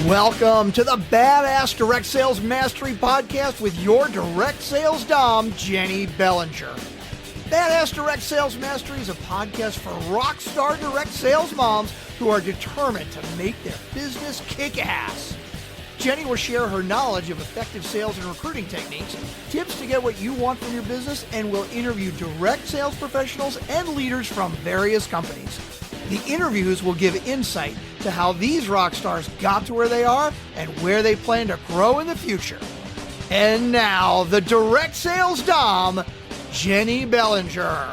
Welcome to the Badass Direct Sales Mastery Podcast with your direct sales dom, Jenny Bellinger. Badass Direct Sales Mastery is a podcast for rock star direct sales moms who are determined to make their business kick ass. Jenny will share her knowledge of effective sales and recruiting techniques, tips to get what you want from your business, and will interview direct sales professionals and leaders from various companies. The interviews will give insight to how these rock stars got to where they are and where they plan to grow in the future. And now, the direct sales dom, Jenny Bellinger.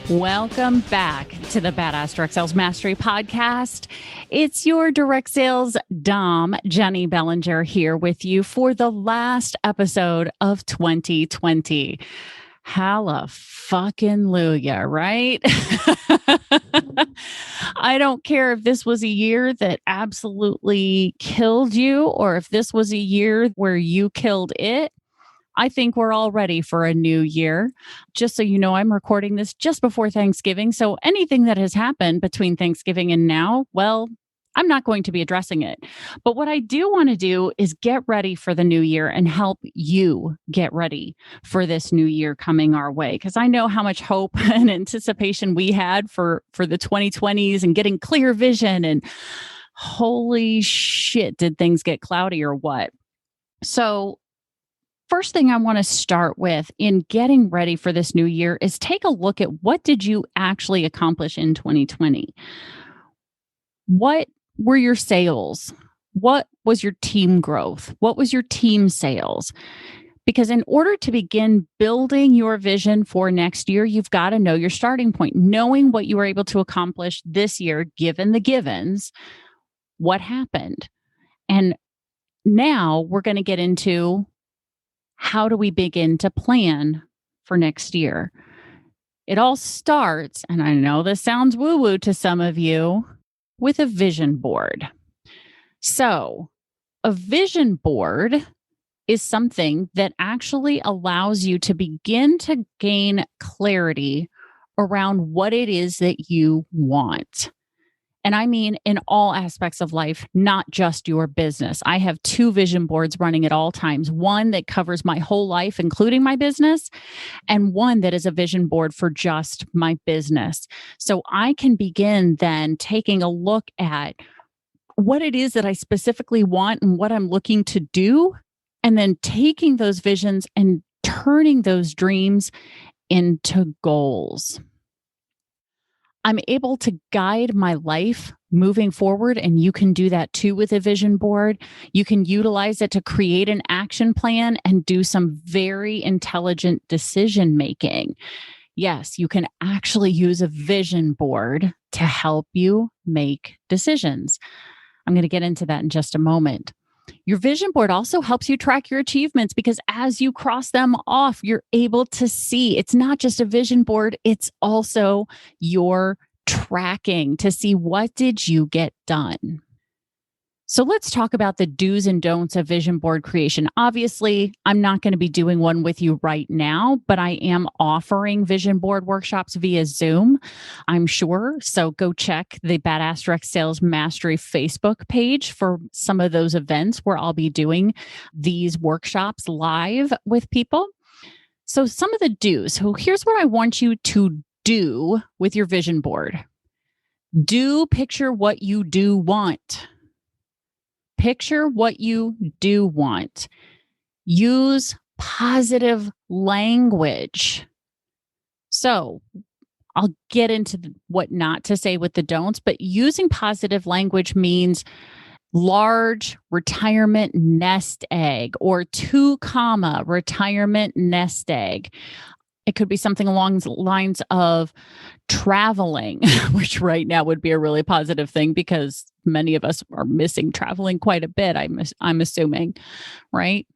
Welcome back to the Badass Direct Sales Mastery Podcast. It's your direct sales dom, Jenny Bellinger, here with you for the last episode of 2020. Hallelujah, right? I don't care if this was a year that absolutely killed you or if this was a year where you killed it. I think we're all ready for a new year. Just so you know, I'm recording this just before Thanksgiving. So anything that has happened between Thanksgiving and now, well, I'm not going to be addressing it. But what I do want to do is get ready for the new year and help you get ready for this new year coming our way. Because I know how much hope and anticipation we had for the 2020s and getting clear vision, and holy shit, did things get cloudy or what? So first thing I want to start with in getting ready for this new year is take a look at what did you actually accomplish in 2020? What were your sales? What was your team growth? What was your team sales? Because in order to begin building your vision for next year, you've got to know your starting point, knowing what you were able to accomplish this year, given the givens, what happened. And now we're going to get into how do we begin to plan for next year? It all starts, and I know this sounds woo-woo to some of you, with a vision board. So, a vision board is something that actually allows you to begin to gain clarity around what it is that you want. And I mean in all aspects of life, not just your business. I have 2 vision boards running at all times. One that covers my whole life, including my business, and one that is a vision board for just my business. So I can begin then taking a look at what it is that I specifically want and what I'm looking to do, and then taking those visions and turning those dreams into goals. I'm able to guide my life moving forward, and you can do that too with a vision board. You can utilize it to create an action plan and do some very intelligent decision making. Yes, you can actually use a vision board to help you make decisions. I'm going to get into that in just a moment. Your vision board also helps you track your achievements, because as you cross them off, you're able to see it's not just a vision board, it's also your tracking to see what did you get done. So let's talk about the do's and don'ts of vision board creation. Obviously, I'm not going to be doing one with you right now, but I am offering vision board workshops via Zoom, I'm sure. So go check the Badass Direct Sales Mastery Facebook page for some of those events where I'll be doing these workshops live with people. So some of the do's. So here's what I want you to do with your vision board. Do picture what you do want. Picture what you do want. Use positive language. So I'll get into what not to say with the don'ts, but using positive language means large retirement nest egg or 2 comma retirement nest egg. It could be something along the lines of traveling, which right now would be a really positive thing because many of us are missing traveling quite a bit, I'm assuming, right?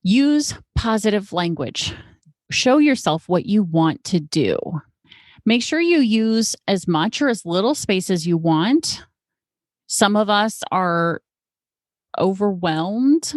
Use positive language. Show yourself what you want to do. Make sure you use as much or as little space as you want. Some of us are overwhelmed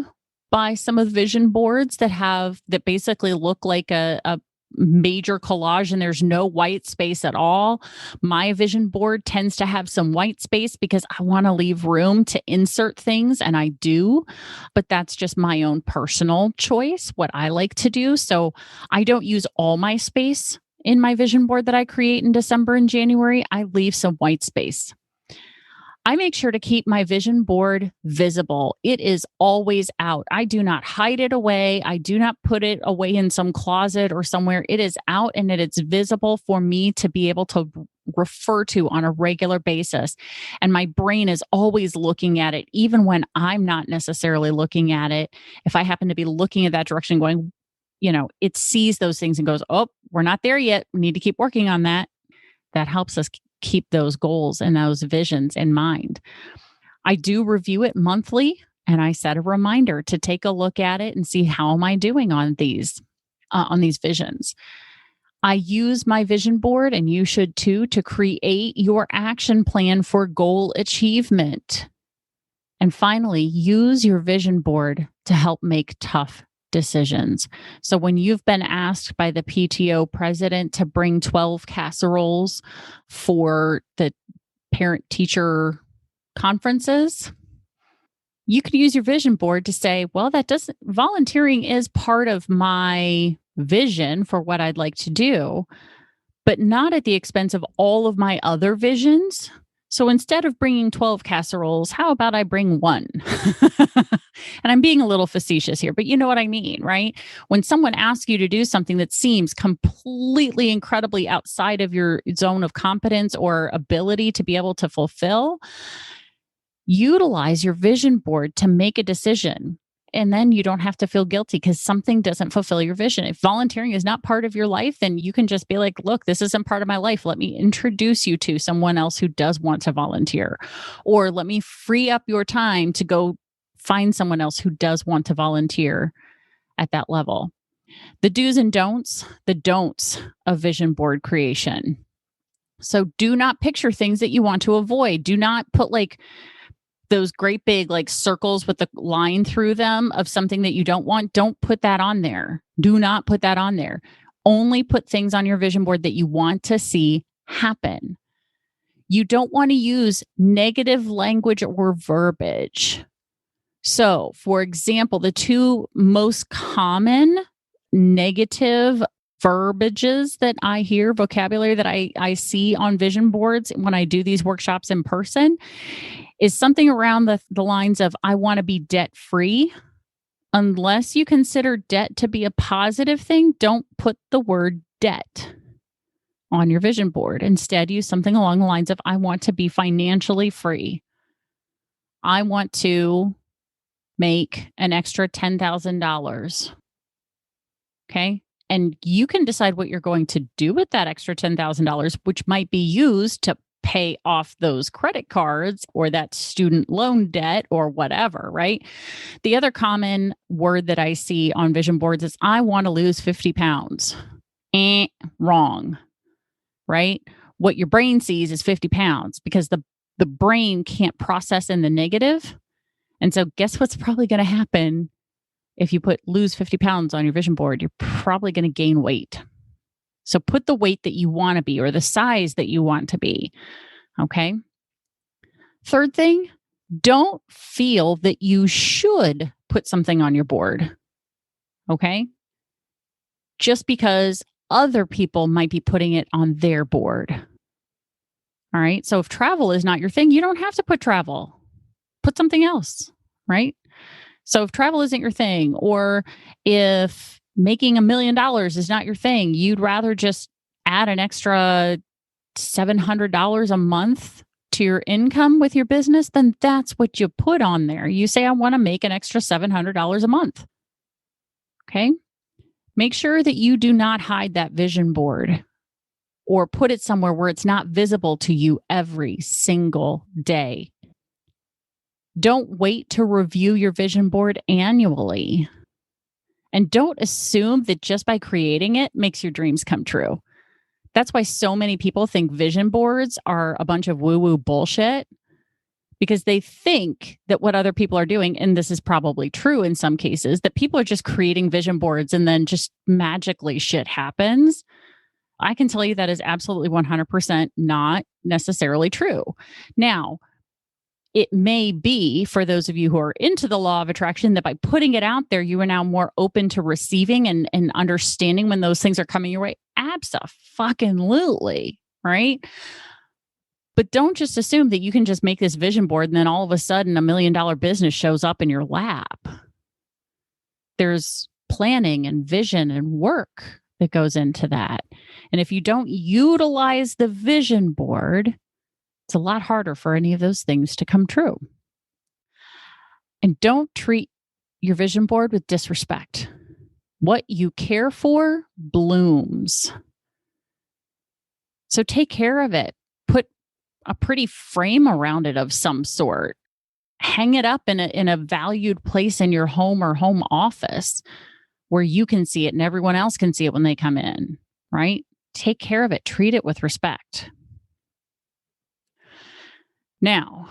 by some of the vision boards that basically look like a major collage and there's no white space at all. My vision board tends to have some white space because I want to leave room to insert things, and I do, but that's just my own personal choice, what I like to do. So I don't use all my space in my vision board that I create in December and January. I leave some white space. I make sure to keep my vision board visible. It is always out. I do not hide it away. I do not put it away in some closet or somewhere. It is out and it's visible for me to be able to refer to on a regular basis. And my brain is always looking at it, even when I'm not necessarily looking at it. If I happen to be looking at that direction going, it sees those things and goes, oh, we're not there yet. We need to keep working on that. That helps us keep those goals and those visions in mind. I do review it monthly, and I set a reminder to take a look at it and see how am I doing on these visions. I use my vision board, and you should too, to create your action plan for goal achievement. And finally, use your vision board to help make tough decisions. So when you've been asked by the PTO president to bring 12 casseroles for the parent-teacher conferences, you can use your vision board to say, well, volunteering is part of my vision for what I'd like to do, but not at the expense of all of my other visions. So instead of bringing 12 casseroles, how about I bring one? And I'm being a little facetious here, but you know what I mean, right? When someone asks you to do something that seems completely incredibly outside of your zone of competence or ability to be able to fulfill, utilize your vision board to make a decision. And then you don't have to feel guilty because something doesn't fulfill your vision. If volunteering is not part of your life, then you can just be like, look, this isn't part of my life. Let me introduce you to someone else who does want to volunteer. Or let me free up your time to go find someone else who does want to volunteer at that level. The do's and don'ts, the don'ts of vision board creation. So do not picture things that you want to avoid. Do not put those great big circles with the line through them of something that you don't want. Don't put that on there. Do not put that on there. Only put things on your vision board that you want to see happen. You don't want to use negative language or verbiage. So, for example, the two most common negative verbiages that I hear, vocabulary that I see on vision boards when I do these workshops in person is something around the lines of, I want to be debt free. Unless you consider debt to be a positive thing, don't put the word debt on your vision board. Instead, use something along the lines of, I want to be financially free. I want to make an extra $10,000. Okay. And you can decide what you're going to do with that extra $10,000, which might be used to pay off those credit cards or that student loan debt or whatever, right? The other common word that I see on vision boards is, I want to lose 50 pounds. Wrong, right? What your brain sees is 50 pounds because the brain can't process in the negative. And so guess what's probably going to happen if you put lose 50 pounds on your vision board? You're probably going to gain weight. So put the weight that you want to be or the size that you want to be. Okay. Third thing, don't feel that you should put something on your board. Okay. Just because other people might be putting it on their board. All right. So if travel is not your thing, you don't have to put travel. Put something else, right? So if travel isn't your thing, or if making $1 million is not your thing, you'd rather just add an extra $700 a month to your income with your business, then that's what you put on there. You say, I want to make an extra $700 a month. Okay. Make sure that you do not hide that vision board or put it somewhere where it's not visible to you every single day. Don't wait to review your vision board annually. And don't assume that just by creating it makes your dreams come true. That's why so many people think vision boards are a bunch of woo-woo bullshit, because they think that what other people are doing, and this is probably true in some cases, that people are just creating vision boards and then just magically shit happens. I can tell you that is absolutely 100% not necessarily true. Now, it may be for those of you who are into the law of attraction that by putting it out there, you are now more open to receiving and understanding when those things are coming your way. Abso-fucking-lutely, right? But don't just assume that you can just make this vision board and then all of a sudden $1 million business shows up in your lap. There's planning and vision and work that goes into that. And if you don't utilize the vision board, it's a lot harder for any of those things to come true. And don't treat your vision board with disrespect. What you care for blooms. So take care of it. Put a pretty frame around it of some sort. Hang it up in a valued place in your home or home office where you can see it and everyone else can see it when they come in, right? Take care of it. Treat it with respect. Now,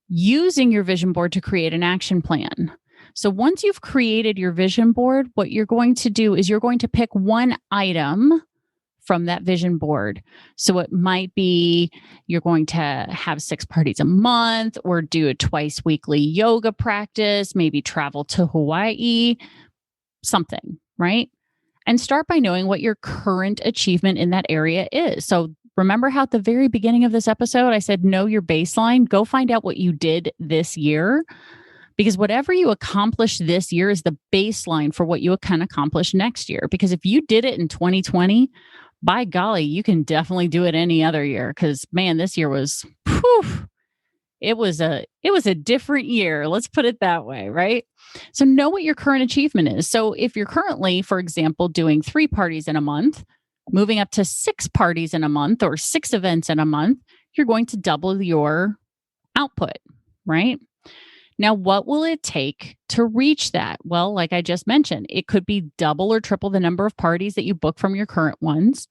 using your vision board to create an action plan. So once you've created your vision board, what you're going to do is you're going to pick one item from that vision board. So it might be you're going to have 6 parties a month or do a twice weekly yoga practice, maybe travel to Hawaii, something, right? And start by knowing what your current achievement in that area is. So remember how at the very beginning of this episode, I said, know your baseline. Go find out what you did this year, because whatever you accomplish this year is the baseline for what you can accomplish next year. Because if you did it in 2020, by golly, you can definitely do it any other year. Because man, this year was, it was a different year. Let's put it that way, right? So know what your current achievement is. So if you're currently, for example, doing 3 parties in a month, moving up to 6 parties in a month or 6 events in a month, you're going to double your output, right? Now, what will it take to reach that? Well, like I just mentioned, it could be double or triple the number of parties that you book from your current ones.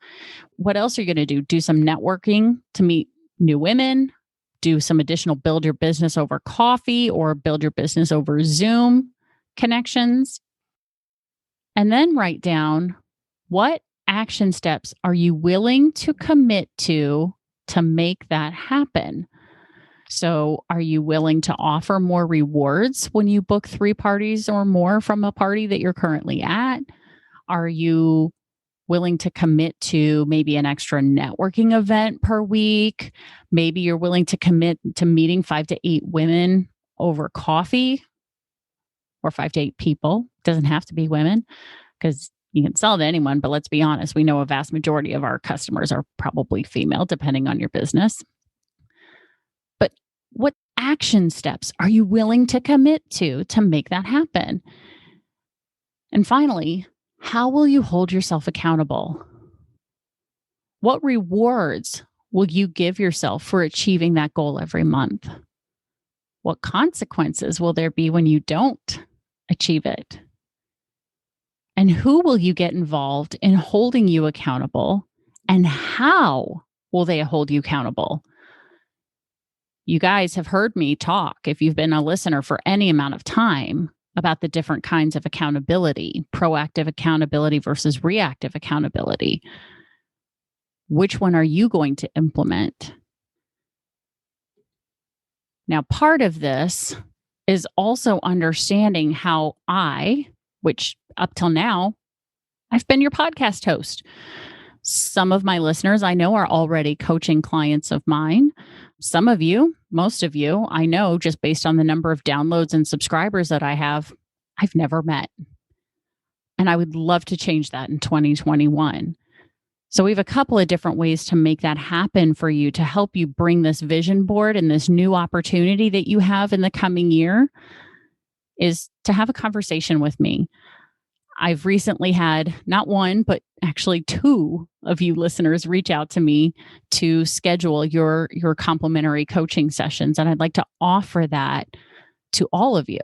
What else are you going to do? Do some networking to meet new women, do some additional build your business over coffee or build your business over Zoom connections. And then write down what action steps are you willing to commit to make that happen? So are you willing to offer more rewards when you book 3 parties or more from a party that you're currently at? Are you willing to commit to maybe an extra networking event per week? Maybe you're willing to commit to meeting 5 to 8 women over coffee, or 5 to 8 people. It doesn't have to be women, because you can sell to anyone, but let's be honest, we know a vast majority of our customers are probably female, depending on your business. But what action steps are you willing to commit to make that happen? And finally, how will you hold yourself accountable? What rewards will you give yourself for achieving that goal every month? What consequences will there be when you don't achieve it? And who will you get involved in holding you accountable? And how will they hold you accountable? You guys have heard me talk, if you've been a listener for any amount of time, about the different kinds of accountability, proactive accountability versus reactive accountability. Which one are you going to implement? Now, part of this is also understanding how which up till now, I've been your podcast host. Some of my listeners I know are already coaching clients of mine. Some of you, most of you, I know just based on the number of downloads and subscribers that I have, I've never met. And I would love to change that in 2021. So we have a couple of different ways to make that happen for you, to help you bring this vision board and this new opportunity that you have in the coming year, is to have a conversation with me. I've recently had not one, but actually 2 of you listeners reach out to me to schedule your complimentary coaching sessions. And I'd like to offer that to all of you.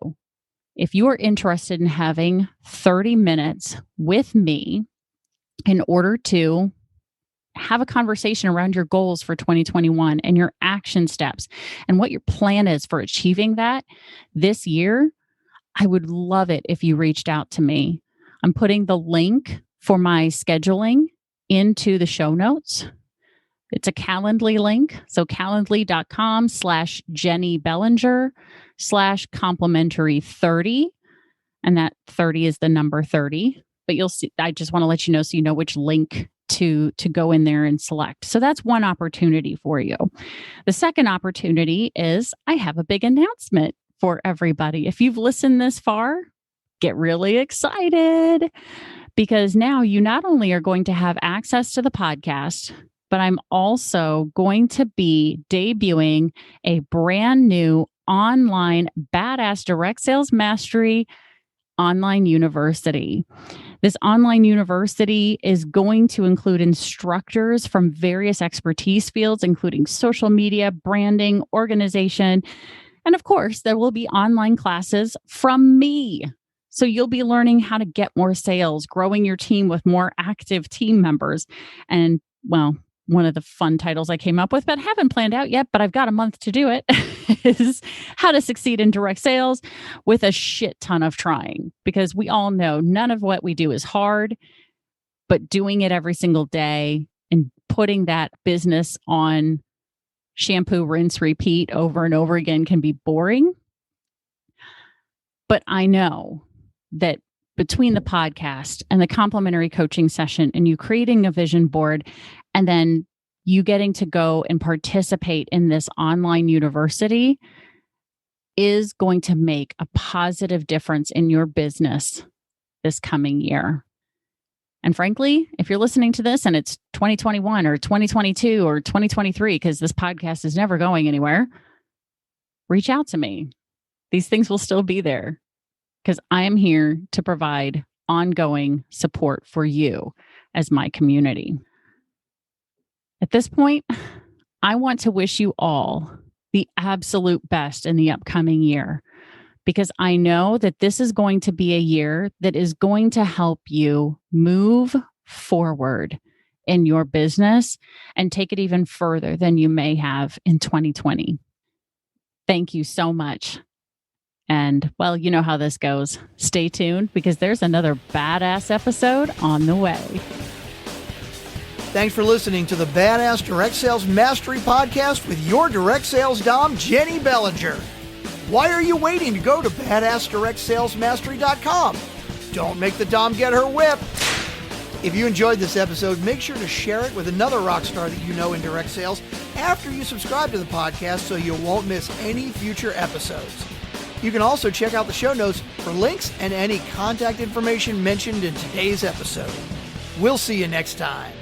If you are interested in having 30 minutes with me in order to have a conversation around your goals for 2021 and your action steps and what your plan is for achieving that this year, I would love it if you reached out to me. I'm putting the link for my scheduling into the show notes. It's a Calendly link. So calendly.com/Jenny Bellinger/complimentary30. And that 30 is the number 30. But you'll see, I just want to let you know so you know which link to go in there and select. So that's one opportunity for you. The second opportunity is I have a big announcement for everybody. If you've listened this far, get really excited because now you not only are going to have access to the podcast, but I'm also going to be debuting a brand new online Badass Direct Sales Mastery online university. This online university is going to include instructors from various expertise fields, including social media, branding, organization, and of course, there will be online classes from me. So you'll be learning how to get more sales, growing your team with more active team members. And well, one of the fun titles I came up with, but haven't planned out yet, but I've got a month to do it, is how to succeed in direct sales with a shit ton of trying. Because we all know none of what we do is hard, but doing it every single day and putting that business on shampoo, rinse, repeat over and over again can be boring. But I know that between the podcast and the complimentary coaching session and you creating a vision board and then you getting to go and participate in this online university is going to make a positive difference in your business this coming year. And frankly, if you're listening to this and it's 2021 or 2022 or 2023, because this podcast is never going anywhere, reach out to me. These things will still be there because I am here to provide ongoing support for you as my community. At this point, I want to wish you all the absolute best in the upcoming year because I know that this is going to be a year that is going to help you move forward in your business and take it even further than you may have in 2020. Thank you so much. And well, you know how this goes. Stay tuned because there's another badass episode on the way. Thanks for listening to the Badass Direct Sales Mastery Podcast with your direct sales dom, Jenny Bellinger. Why are you waiting to go to badassdirectsalesmastery.com? Don't make the dom get her whip. If you enjoyed this episode, make sure to share it with another rock star that you know in direct sales after you subscribe to the podcast so you won't miss any future episodes. You can also check out the show notes for links and any contact information mentioned in today's episode. We'll see you next time.